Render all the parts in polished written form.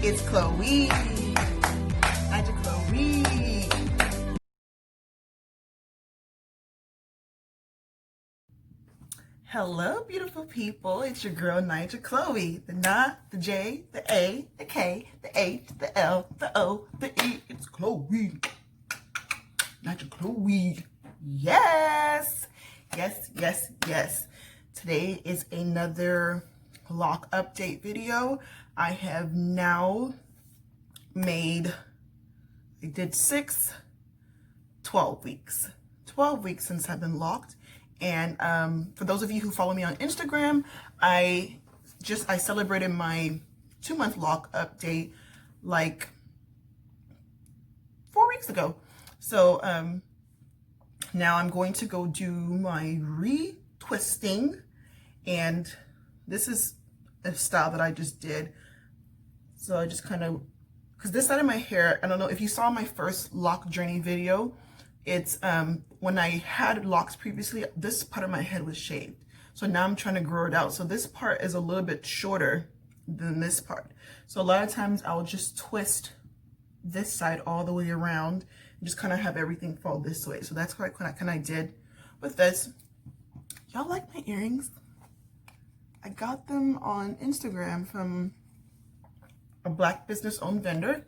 It's Chloe. Magic Chloe. Hello, beautiful people. It's your girl, Nigel Chloe. The Na, the J, the A, the K, the H, the L, the O, the E. It's Chloe. Nigel Chloe. Yes. Yes, yes, yes. Today is another lock update video. I have now made, I did 12 weeks. 12 weeks since I've been locked. And for those of you who follow me on Instagram, I celebrated my 2-month lock update like 4 weeks ago. So now I'm going to go do my retwisting, and this is a style that I just did. So I just kind of, because this side of my hair, I don't know if you saw my first lock journey video, it's when I had locks previously, this part of my head was shaved. So now I'm trying to grow it out. So this part is a little bit shorter than this part. So a lot of times I'll just twist this side all the way around and just kind of have everything fall this way. So that's what I kind of did with this. Y'all like my earrings? I got them on Instagram from a Black business owned vendor,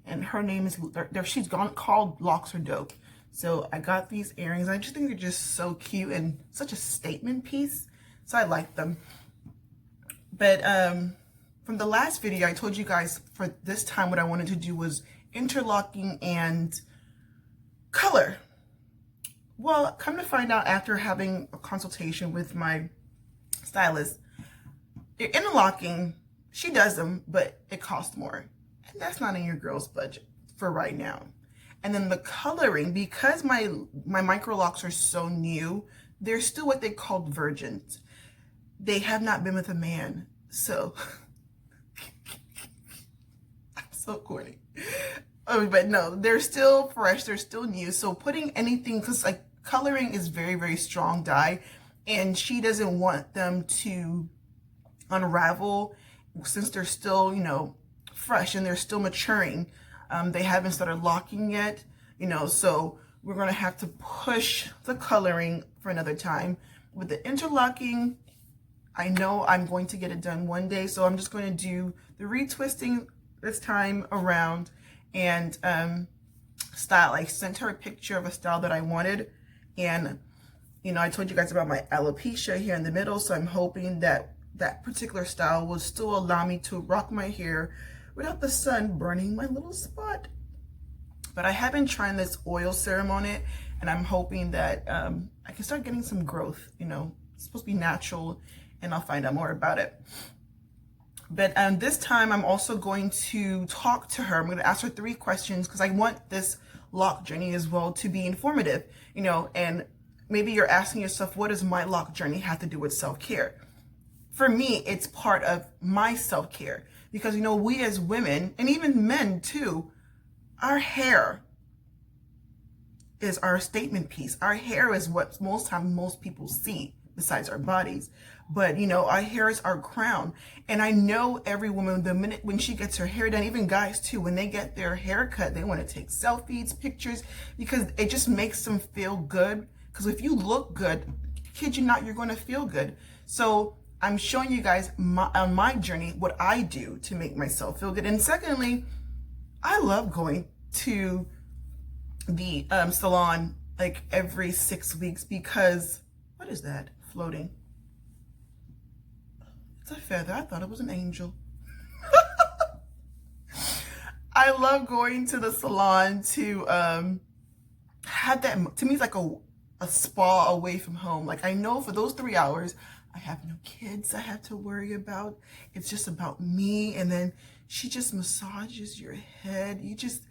and her name is, she's called Locks Are Dope. So I got these earrings. I just think they're just so cute and such a statement piece. So I like them. But from the last video, I told you guys for this time what I wanted to do was interlocking and color. Well, come to find out after having a consultation with my stylist, interlocking, she does them, but it costs more. And that's not in your girl's budget for right now. And then the coloring, because my microlocs are so new, they're still what they call virgins. They have not been with a man. So, I'm so corny. Oh, but no, they're still fresh. They're still new. So putting anything, because like coloring is very, very strong dye, and she doesn't want them to unravel since they're still, you know, fresh and they're still maturing. They haven't started locking yet, you know, so we're going to have to push the coloring for another time. With the interlocking, I know I'm going to get it done one day, so I'm just going to do the retwisting this time around and style. I sent her a picture of a style that I wanted, and, you know, I told you guys about my alopecia here in the middle, so I'm hoping that that particular style will still allow me to rock my hair without the sun burning my little spot. But I have been trying this oil serum on it, and I'm hoping that I can start getting some growth. You know, it's supposed to be natural, and I'll find out more about it. But this time I'm also going to talk to her. I'm going to ask her 3 questions because I want this lock journey as well to be informative, you know, and maybe you're asking yourself, what does my lock journey have to do with self-care? For me, it's part of my self-care. Because, you know, we as women, and even men too, our hair is our statement piece. Our hair is what most people see besides our bodies. But, you know, our hair is our crown. And I know every woman, the minute when she gets her hair done, even guys too, when they get their hair cut, they want to take selfies, pictures, because it just makes them feel good. Because if you look good, kid you not, you're going to feel good. So I'm showing you guys on my journey what I do to make myself feel good. And secondly, I love going to the salon like every 6 weeks because, what is that floating? It's a feather. I thought it was an angel. I love going to the salon to have that, to me, it's like a spa away from home. Like I know for those 3 hours, I have no kids I have to worry about. It's just about me. And then she just massages your head. You just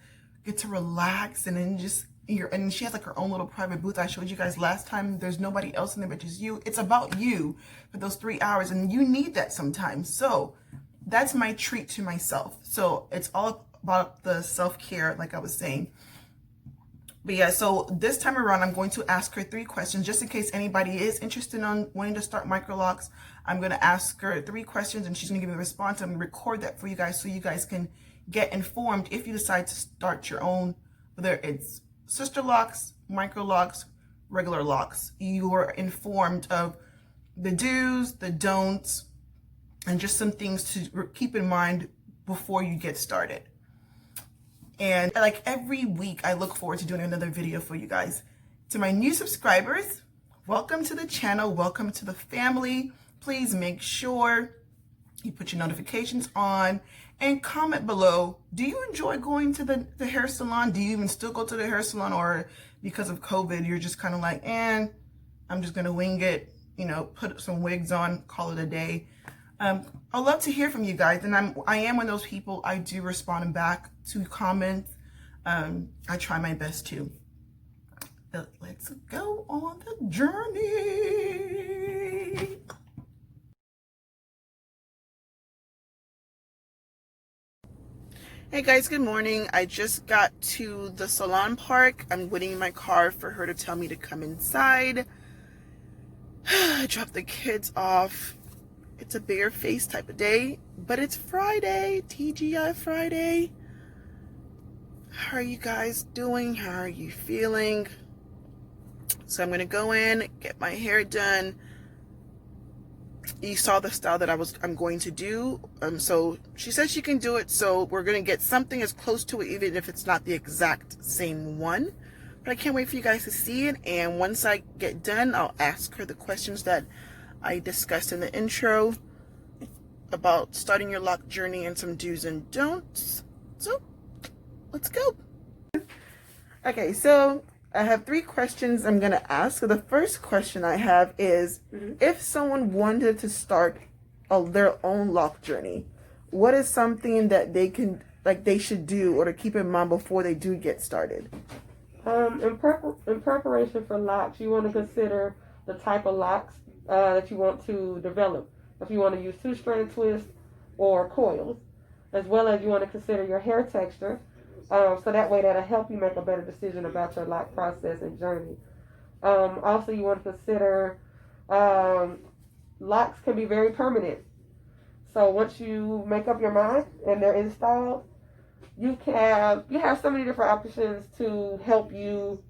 get to relax, and then and she has like her own little private booth I showed you guys last time. There's nobody else in there but just you. It's about you for those 3 hours, and you need that sometimes. So that's my treat to myself. So it's all about the self-care, like I was saying. But yeah, so this time around, I'm going to ask her 3 questions just in case anybody is interested on wanting to start microlocs. I'm going to ask her 3 questions and she's going to give me a response. I'm going to record that for you guys so you guys can get informed if you decide to start your own, whether it's sister locks, micro locks, regular locks. You are informed of the do's, the don'ts, and just some things to keep in mind before you get started. And like every week, I look forward to doing another video for you guys. To my new subscribers, welcome to the channel, welcome to the family. Please make sure you put your notifications on and comment below. Do you enjoy going to the hair salon? Do you even still go to the hair salon, or because of COVID, you're just kind of like, I'm just gonna wing it, you know, put some wigs on, call it a day. I'd love to hear from you guys, and I am one of those people. I do respond back to comments. I try my best to. But let's go on the journey. Hey guys, good morning. I just got to the salon park. I'm waiting in my car for her to tell me to come inside. I dropped the kids off. It's a bare face type of day, but it's Friday, TGI Friday. How are you guys doing? How are you feeling? So I'm gonna go in, get my hair done. You saw the style that I'm going to do. So she said she can do it, so we're gonna get something as close to it, even if it's not the exact same one. But I can't wait for you guys to see it, and once I get done, I'll ask her the questions that I discussed in the intro about starting your lock journey and some do's and don'ts. So let's go. Okay, so I have 3 questions I'm gonna ask. So the first question I have is, if someone wanted to start their own lock journey, what is something that they should do or to keep in mind before they do get started? In preparation for locks, you want to consider the type of locks that you want to develop. If you want to use 2-strand twists or coils, as well as you want to consider your hair texture. So that way that'll help you make a better decision about your lock process and journey. Also, you want to consider locks can be very permanent. So once you make up your mind and they're installed, you have so many different options to help you,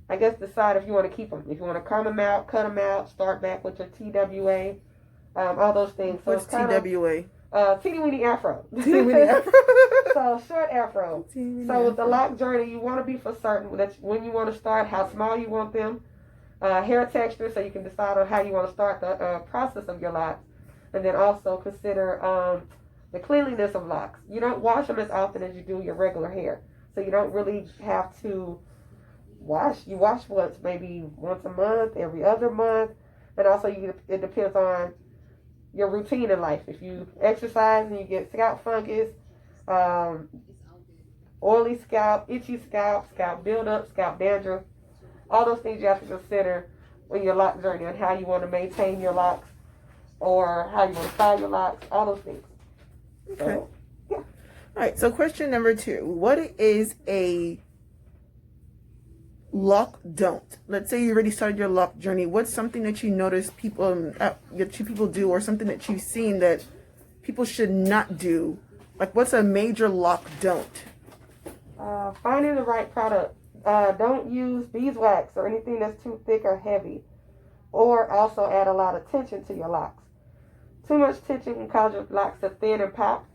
I guess, decide if you want to keep them. If you want to comb them out, cut them out, start back with your TWA, all those things. So what's TWA? Teeny weeny afro. Teeny weeny afro. So short afro. So with the lock journey, you want to be for certain that when you want to start, how small you want them, hair texture, so you can decide on how you want to start the process of your locks, and then also consider the cleanliness of locks. You don't wash them as often as you do your regular hair, so you don't really have to wash. You wash once, maybe once a month, every other month, and also it depends on your routine in life. If you exercise and you get scalp fungus, oily scalp, itchy scalp, scalp buildup, scalp dandruff, all those things you have to consider when your lock journey and how you want to maintain your locks or how you want to style your locks, all those things. Okay. So, yeah. All right, so question number 2. What is a lock don't? Let's say you already started your lock journey. What's something that you notice people do, or something that you've seen that people should not do? Like, what's a major lock don't? Finding the right product. Don't use beeswax or anything that's too thick or heavy, or also add a lot of tension to your locks. Too much tension can cause your locks to thin and pop.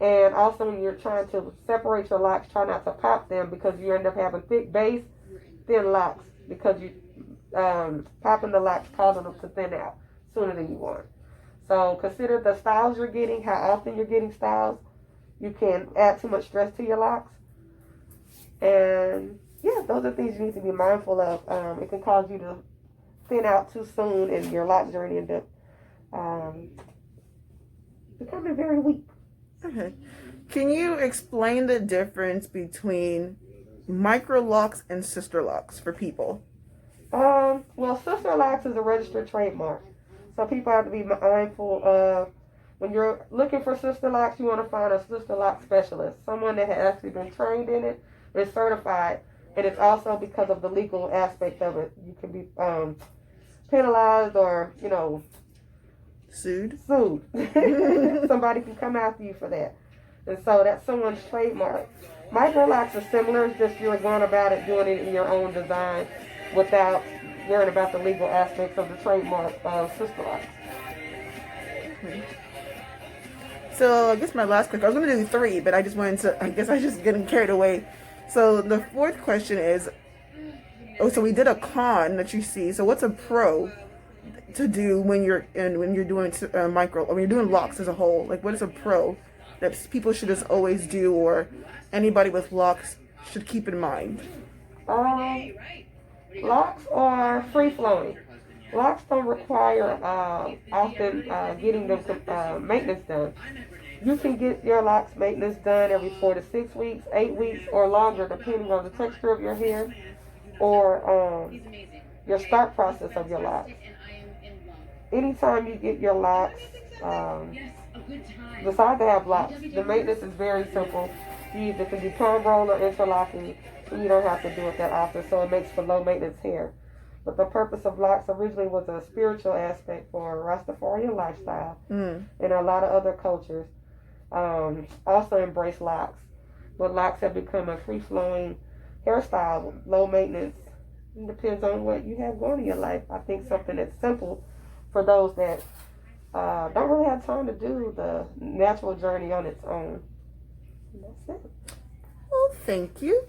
And also when you're trying to separate your locks, try not to pop them, because you end up having thick base, thin locks, because you popping the locks, causing them to thin out sooner than you want. So consider the styles you're getting, how often you're getting styles. You can add too much stress to your locks. And yeah, those are things you need to be mindful of. It can cause you to thin out too soon, and your lock journey end up becoming very weak. Okay. Can you explain the difference between micro locks and sister locks for people? Well, sister locks is a registered trademark, so people have to be mindful of when you're looking for sister locks. You want to find a sister lock specialist, someone that has actually been trained in it, is certified, and it's also because of the legal aspect of it. You can be penalized or, you know, Sued. Somebody can come after you for that. And so that's someone's trademark. Microlocs are similar, it's just you're going about it doing it in your own design without worrying about the legal aspects of the trademark of Sister Locks. So I guess my last question, I was going to do 3, but I guess I just getting carried away. So the 4th question is, so we did a con that you see. So what's a pro to do when you're doing micro, or when you're doing locks as a whole? Like, what is a pro that people should just always do, or anybody with locks should keep in mind? Locks are free flowing. Locks don't require often getting them maintenance done. You can get your locks maintenance done every 4 to 6 weeks, 8 weeks, or longer, depending on the texture of your hair or your start process of your locks. Anytime you get your locks, decide to have locks, the maintenance is very simple. You either can do palm roll or interlocking, and you don't have to do it that often, so it makes for low maintenance hair. But the purpose of locks originally was a spiritual aspect for Rastafarian lifestyle, and a lot of other cultures also embrace locks. But locks have become a free-flowing hairstyle, low maintenance. It depends on what you have going in your life. I think something that's simple for those that don't really have time to do the natural journey on its own. And that's it. Well, thank you.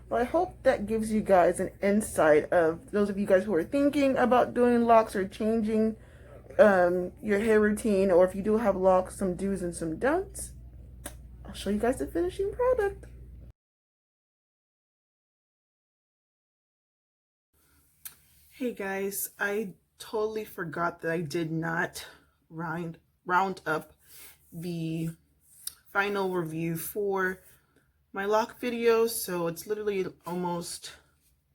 Well, I hope that gives you guys an insight of those of you guys who are thinking about doing locks or changing your hair routine, or if you do have locks, some do's and some don'ts. I'll show you guys the finishing product. Hey guys, I totally forgot that I did not round up the final review for my lock video, so it's literally almost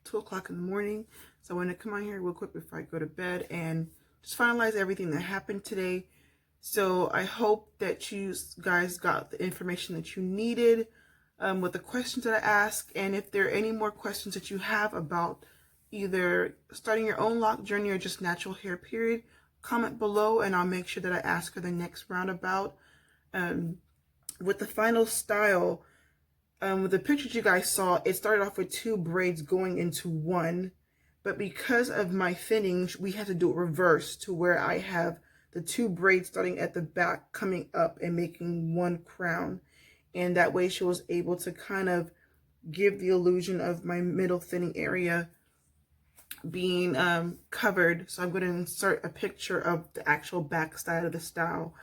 2 o'clock in the morning. So I want to come on here real quick before I go to bed and just finalize everything that happened today. So I hope that you guys got the information that you needed with the questions that I asked. And if there are any more questions that you have about either starting your own lock journey or just natural hair period, comment below and I'll make sure that I ask for the next roundabout. With the final style, with the pictures you guys saw, it started off with 2 braids going into 1. But because of my thinning, we had to do it reverse to where I have the 2 braids starting at the back coming up and making 1 crown. And that way she was able to kind of give the illusion of my middle thinning area being covered. So I'm going to insert a picture of the actual back side of the style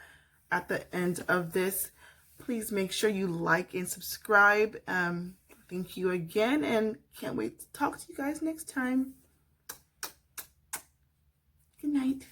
at the end of this. Please make sure you like and subscribe. Thank you again, and can't wait to talk to you guys next time. Good night.